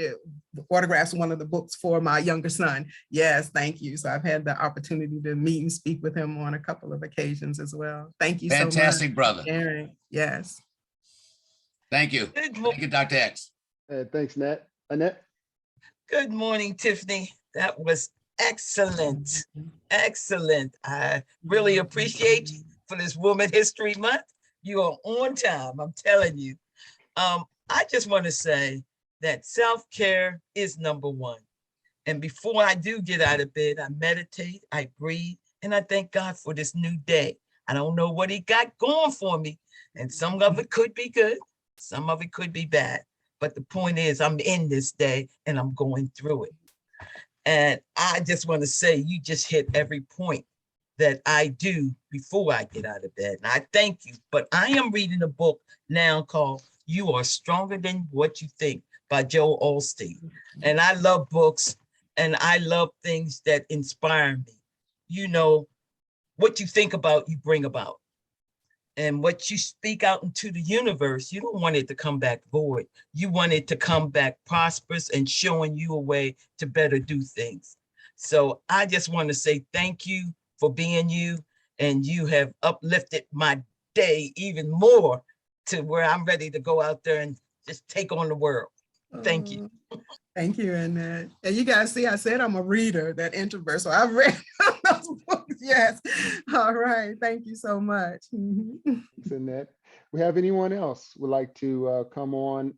one of the books for my younger son. Yes, thank you. So I've had the opportunity to meet and speak with him on a couple of occasions as well. Thank you so much. Fantastic, brother. Sharing. Yes. Thank you. Thank you, Dr. X. Thanks, Nat. Annette? Good morning, Tiffany. That was excellent. Excellent. I really appreciate you for this Women's History Month. You are on time, I'm telling you. I just want to say that self-care is number one. And before I do get out of bed, I meditate, I breathe, and I thank God for this new day. I don't know what he got going for me, and some of it could be good, some of it could be bad. But the point is, I'm in this day and I'm going through it. And I just want to say, you just hit every point that I do before I get out of bed. And I thank you. But I am reading a book now called You Are Stronger Than What You Think by Joel Osteen. And I love books, and I love things that inspire me. You know, what you think about, you bring about. And what you speak out into the universe, you don't want it to come back void. You want it to come back prosperous and showing you a way to better do things. So I just want to say thank you for being you, and you have uplifted my day even more to where I'm ready to go out there and just take on the world. Thank you. Thank you, Annette. And you guys see, I said I'm a reader, that introvert, so I've read those books. Yes. All right. Thank you so much. Thanks, Annette. We have anyone else would like to come on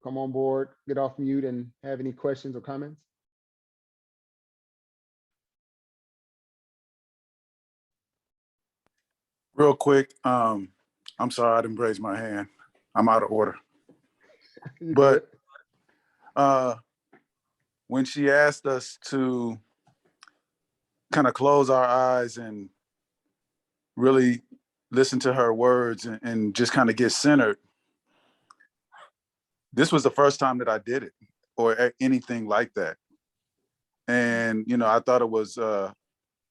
board, get off mute, and have any questions or comments? Real quick, I'm sorry I didn't raise my hand. I'm out of order. But when she asked us to kind of close our eyes and really listen to her words and just kind of get centered, this was the first time that I did it or anything like that. And, I thought it was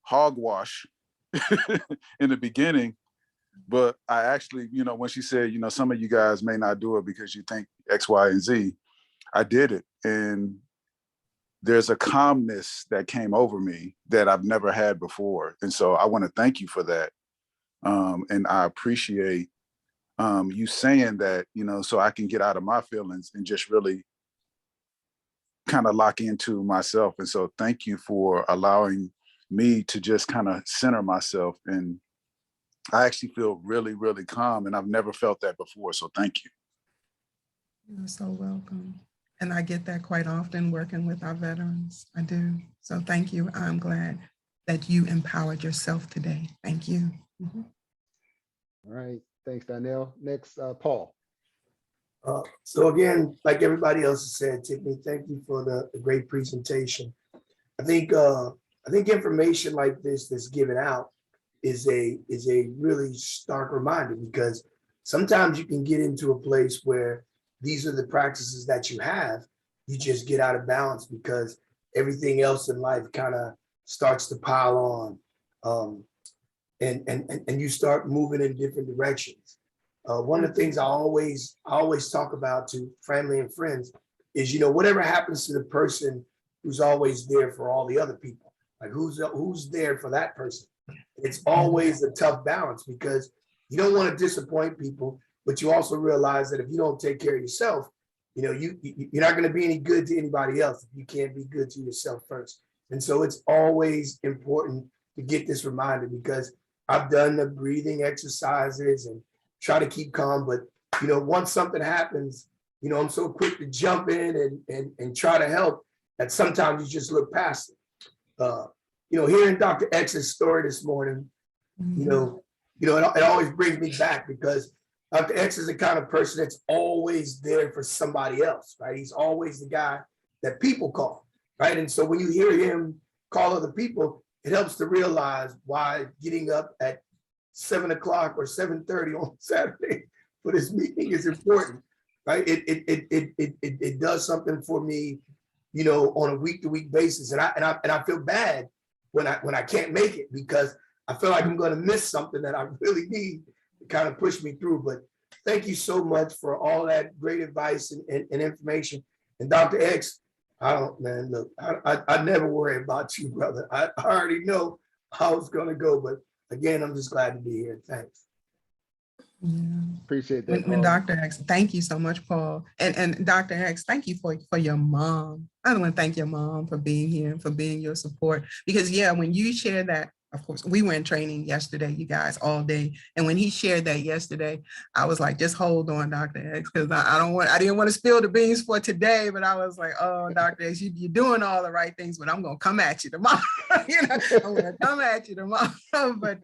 hogwash in the beginning. But I actually, you know, when she said, you know, some of you guys may not do it because you think X, Y, and Z, I did it. And there's a calmness that came over me that I've never had before. And so I want to thank you for that. And I appreciate you saying that, you know, so I can get out of my feelings and just really kind of lock into myself. And so thank you for allowing me to just kind of center myself. And I actually feel really, really calm, and I've never felt that before. So thank you. You're so welcome. And I get that quite often working with our veterans. I do. So thank you. I'm glad that you empowered yourself today. Thank you. Mhm. All right. Thanks, Danielle. Next, Paul. So again, like everybody else has said, Tiffany, thank you for the great presentation. I think information like this that's given out is a really stark reminder, because sometimes you can get into a place where these are the practices that you have, you just get out of balance because everything else in life kind of starts to pile on, and you start moving in different directions. One of the things I always talk about to family and friends is, you know, whatever happens to the person who's always there for all the other people, like who's there for that person. It's always a tough balance because you don't want to disappoint people, but you also realize that if you don't take care of yourself, you know, you're not going to be any good to anybody else if you can't be good to yourself first. And so it's always important to get this reminder, because I've done the breathing exercises and try to keep calm, but you know, once something happens, you know, I'm so quick to jump in and try to help that sometimes you just look past it. You know, hearing Dr. X's story this morning, you know, it always brings me back, because Dr. X is the kind of person that's always there for somebody else, right? He's always the guy that people call, right? And so when you hear him call other people, it helps to realize why getting up at 7 o'clock or 7:30 on Saturday for this meeting is important, right? It does something for me, you know, on a week-to-week basis, and I feel bad when I can't make it, because I feel like I'm going to miss something that I really need to kind of push me through. But thank you so much for all that great advice and information. And Dr. X, look, I never worry about you, brother. I already know how it's going to go, but again, I'm just glad to be here. Thanks. Yeah. Appreciate that. When Dr. X, thank you so much, Paul. And Dr. X, thank you for your mom. I want to thank your mom for being here and for being your support. Because yeah, when you share that, of course, we were in training yesterday, you guys, all day. And when he shared that yesterday, I was like, just hold on, Dr. X, because I didn't want to spill the beans for today, but I was like, oh, Dr. X, you're doing all the right things, but I'm going to come at you tomorrow. You know, I'm going to come at you tomorrow. But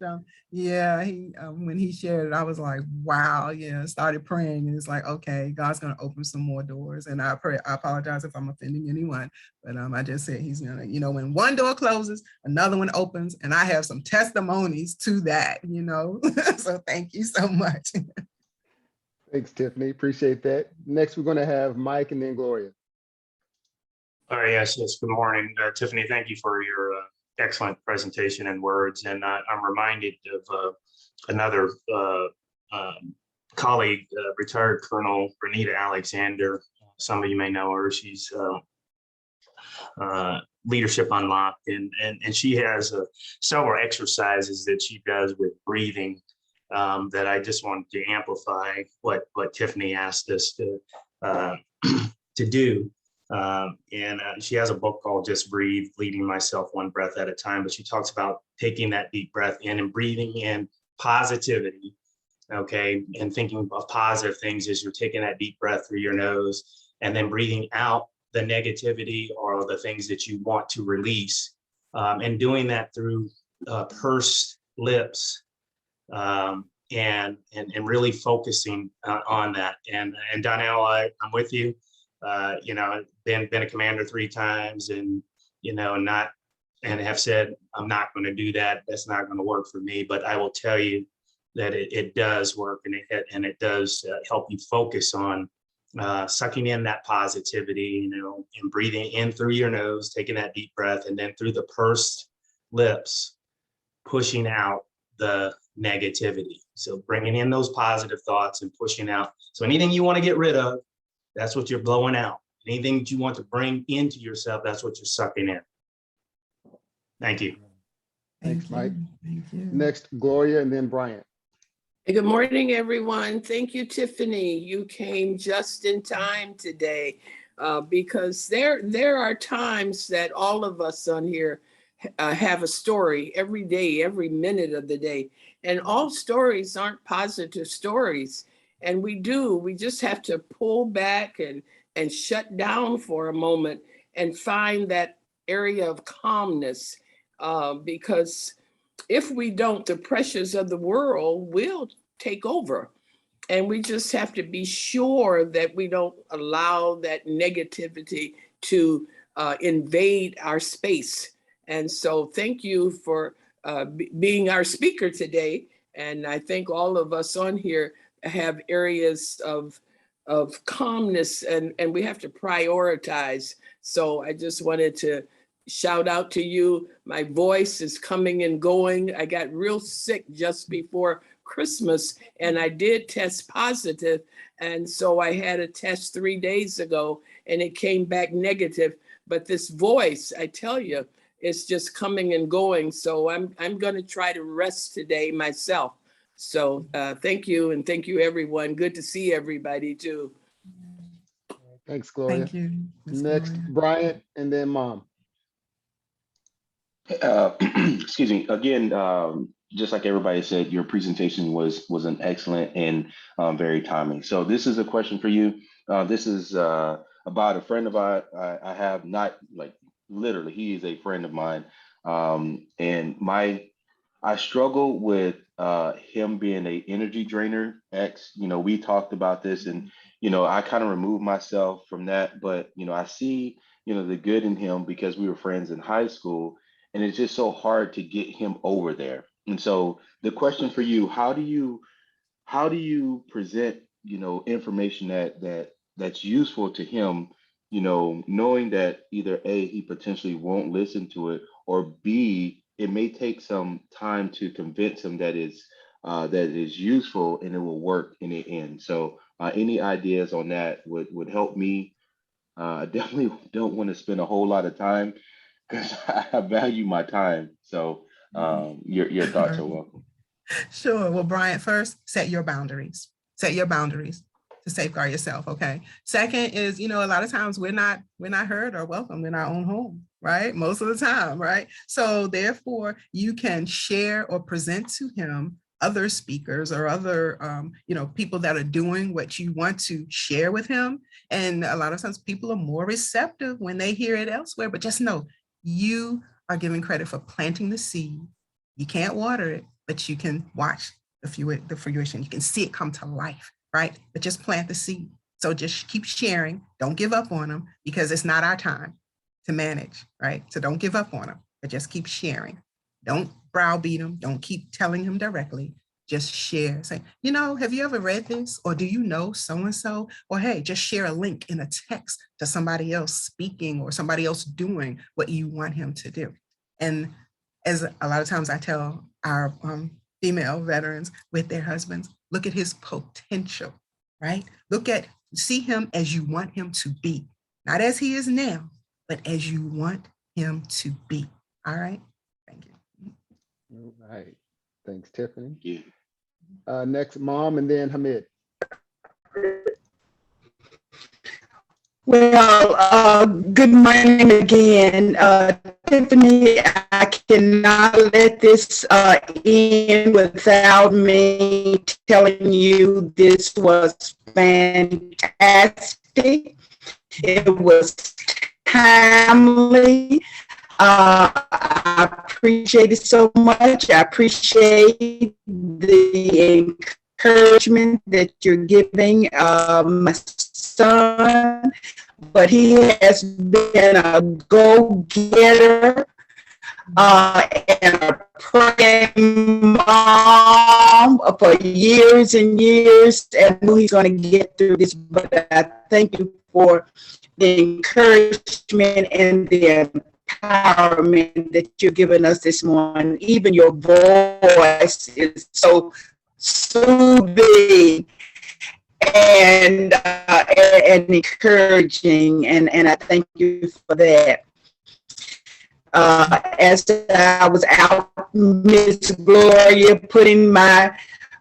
yeah, when he shared it, I was like, wow, yeah, started praying. And it's like, okay, God's going to open some more doors. And I apologize if I'm offending anyone, but I just said he's going to, you know, when one door closes, another one opens, and I have some testimonies to that, you know. So thank you so much. Thanks, Tiffany. Appreciate that. Next, we're going to have Mike and then Gloria. All right, yes. Good morning, Tiffany. Thank you for your excellent presentation and words. And I'm reminded of another colleague, retired Colonel Renita Alexander. Some of you may know her. She's Leadership Unlocked, and she has several exercises that she does with breathing that I just wanted to amplify what Tiffany asked us to do. And she has a book called Just Breathe, Leading Myself One Breath at a Time, but she talks about taking that deep breath in and breathing in positivity, okay, and thinking of positive things as you're taking that deep breath through your nose, and then breathing out the negativity or the things that you want to release, and doing that through pursed lips, and really focusing on that. And Donnell, I'm with you. You know, been a commander 3 times, and you know, and have said I'm not going to do that. That's not going to work for me. But I will tell you that it does work, and it does help you focus on sucking in that positivity, you know, and breathing in through your nose, taking that deep breath, and then through the pursed lips, pushing out the negativity. So bringing in those positive thoughts and pushing out. So anything you want to get rid of, that's what you're blowing out. Anything that you want to bring into yourself, that's what you're sucking in. Thank you. Thanks, Mike. Next, Gloria, and then Bryant. Hey, good morning, everyone. Thank you, Tiffany. You came just in time today because there are times that all of us on here have a story every day, every minute of the day. And all stories aren't positive stories. And we just have to pull back and shut down for a moment and find that area of calmness because if we don't, the pressures of the world will take over. And we just have to be sure that we don't allow that negativity to invade our space. And so thank you for being our speaker today. And I think all of us on here have areas of calmness and we have to prioritize. So I just wanted to shout out to you. My voice is coming and going. I got real sick just before Christmas and I did test positive. And so I had a test 3 days ago and it came back negative. But this voice, I tell you, it's just coming and going. So I'm going to try to rest today myself. So thank you. And thank you, everyone. Good to see everybody too. Thanks, Gloria. Thank you. Next, Bryant, and then Mom. Excuse me. Again, just like everybody said, your presentation was an excellent and very timely. So this is a question for you. This is about a friend of mine. I have not like literally. He is a friend of mine, and I struggle with him being a energy drainer. We talked about this, and I kind of removed myself from that. But I see the good in him because we were friends in high school. And it's just so hard to get him over there. And so the question for you, how do you present, information that's useful to him, knowing that either A, he potentially won't listen to it, or B, it may take some time to convince him that is useful and it will work in the end. So any ideas on that would help me. I definitely don't want to spend a whole lot of time because I value my time. So your thoughts are welcome. Sure. Well, Bryant, first, set your boundaries. Set your boundaries to safeguard yourself. Okay. Second is, a lot of times we're not heard or welcomed in our own home, right? Most of the time, right? So therefore, you can share or present to him other speakers or other, people that are doing what you want to share with him. And a lot of times people are more receptive when they hear it elsewhere, but just know you are given credit for planting the seed. You can't water it, but you can watch the fruition. You can see it come to life, right? But just plant the seed. So just keep sharing. Don't give up on them because it's not our time to manage, right? So don't give up on them, but just keep sharing. Don't browbeat him. Don't keep telling him directly. Just share. Say, have you ever read this? Or do you know so-and-so? Or hey, just share a link in a text to somebody else speaking or somebody else doing what you want him to do. And as a lot of times I tell our female veterans with their husbands, look at his potential, right? See him as you want him to be. Not as he is now, but as you want him to be. All right? Thank you. All right. Thanks, Tiffany. Yeah. Next, Mom, and then Hamid. Well, good morning again. Tiffany, I cannot let this end without me telling you this was fantastic. It was timely. I appreciate it so much. I appreciate the encouragement that you're giving my son, but he has been a go-getter and a praying mom for years and years, and I know he's going to get through this, but I thank you for the encouragement and the empowerment that you're giving us this morning. Even your voice is so soothing and encouraging, and I thank you for that. As I was out, Miss Gloria, putting my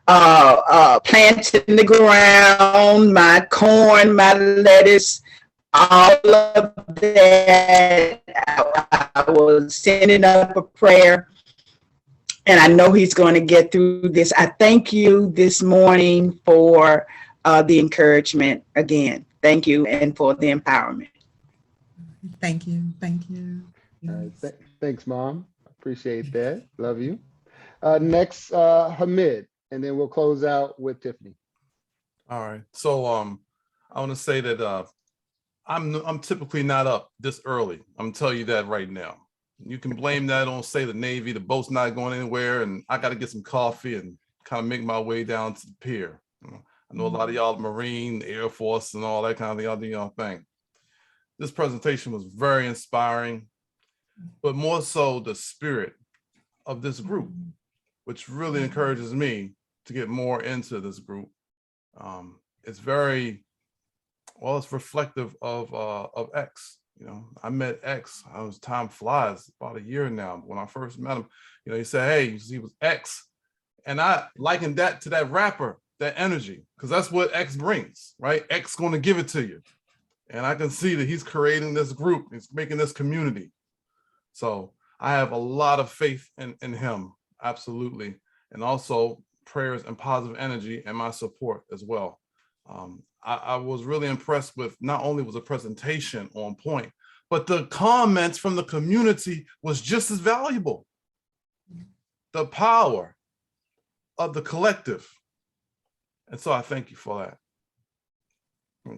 plants in the ground, my corn, my lettuce, all of that, I was sending up a prayer, and I know he's going to get through this. I thank you this morning for the encouragement again. Thank you, and for the empowerment. Thank you. Thank you. All right, thanks, Mom. Appreciate that. Love you. Next, Hamid, and then we'll close out with Tiffany. All right. So I want to say that I'm typically not up this early. I'm telling you that right now. You can blame that on, say, the Navy, the boat's not going anywhere, and I got to get some coffee and kind of make my way down to the pier. I know a lot of y'all Marine, the Air Force, and all that kind of thing. Y'all do your thing. This presentation was very inspiring, but more so the spirit of this group, which really encourages me to get more into this group. It's very, well, it's reflective of X. You know, I met X. Time flies, about a year now. When I first met him, you know, he said, hey, he was X. And I likened that to that rapper, that energy, because that's what X brings, right? X going to give it to you. And I can see that he's creating this group. He's making this community. So I have a lot of faith in him, absolutely. And also prayers and positive energy and my support as well. I was really impressed with, not only was the presentation on point, but the comments from the community was just as valuable. The power of the collective. And so I thank you for that.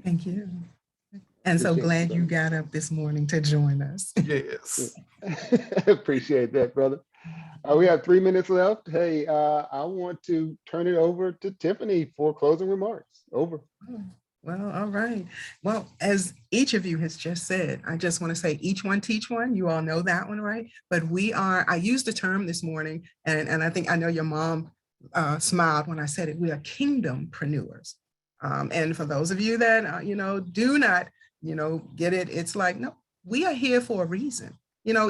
Thank you. And so glad you got up this morning to join us. Yes. Appreciate that, brother. We have 3 minutes left. Hey, I want to turn it over to Tiffany for closing remarks. Over. Well, all right. Well, as each of you has just said, I just want to say each one teach one. You all know that one, right? But I used the term this morning, and I think I know your mom smiled when I said it. We are kingdompreneurs. And for those of you that, do not, get it, it's like, no, we are here for a reason.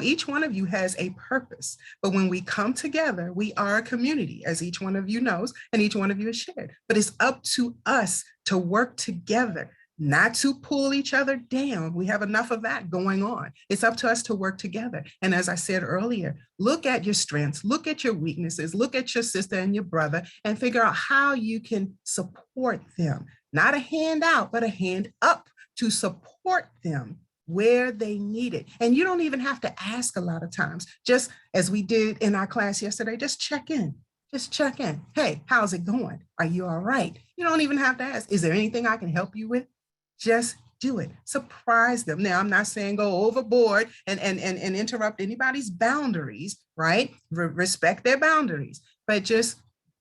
Each one of you has a purpose, but when we come together, we are a community, as each one of you knows, and each one of you has shared. But it's up to us to work together, not to pull each other down. We have enough of that going on. It's up to us to work together. And as I said earlier, look at your strengths, look at your weaknesses, look at your sister and your brother, and figure out how you can support them. Not a hand out, but a hand up to support them where they need it. And you don't even have to ask a lot of times. Just as we did in our class yesterday, just check in. Just check in. Hey, how's it going? Are you all right? You don't even have to ask, is there anything I can help you with? Just do it. Surprise them. Now, I'm not saying go overboard and interrupt anybody's boundaries, right? Respect their boundaries, but just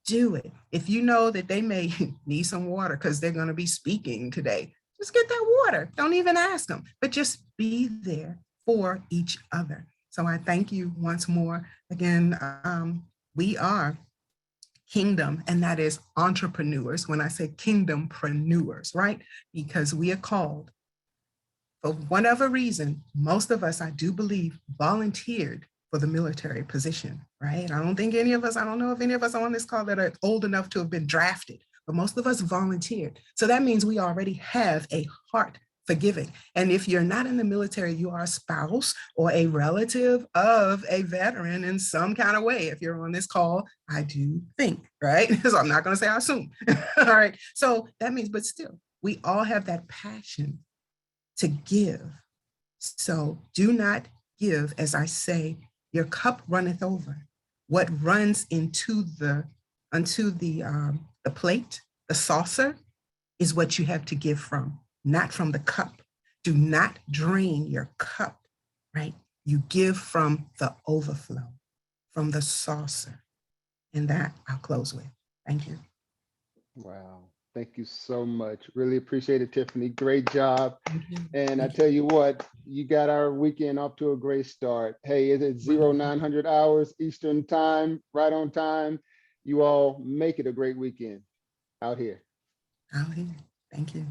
do it. If you know that they may need some water because they're going to be speaking today, just get that water. Don't even ask them, but just be there for each other. So I thank you once more. Again, we are kingdom, and that is entrepreneurs. When I say kingdompreneurs, right? Because we are called, for whatever reason, most of us, I do believe, volunteered for the military position, right? I don't know if any of us on this call that are old enough to have been drafted, but most of us volunteered. So that means we already have a heart for giving. And if you're not in the military, you are a spouse or a relative of a veteran in some kind of way. If you're on this call, I do think, right? So I'm not going to say I assume. All right. So that means, but still, we all have that passion to give. So do not give, as I say, your cup runneth over. What runs into the plate, the saucer, is what you have to give from, not from the cup. Do not drain your cup, right? You give from the overflow, from the saucer. And that I'll close with. Thank you. Wow. Thank you so much. Really appreciate it, Tiffany. Great job. And I tell you what, you got our weekend off to a great start. Hey, is it 0900 hours Eastern time, right on time? You all make it a great weekend out here. Out here. Thank you.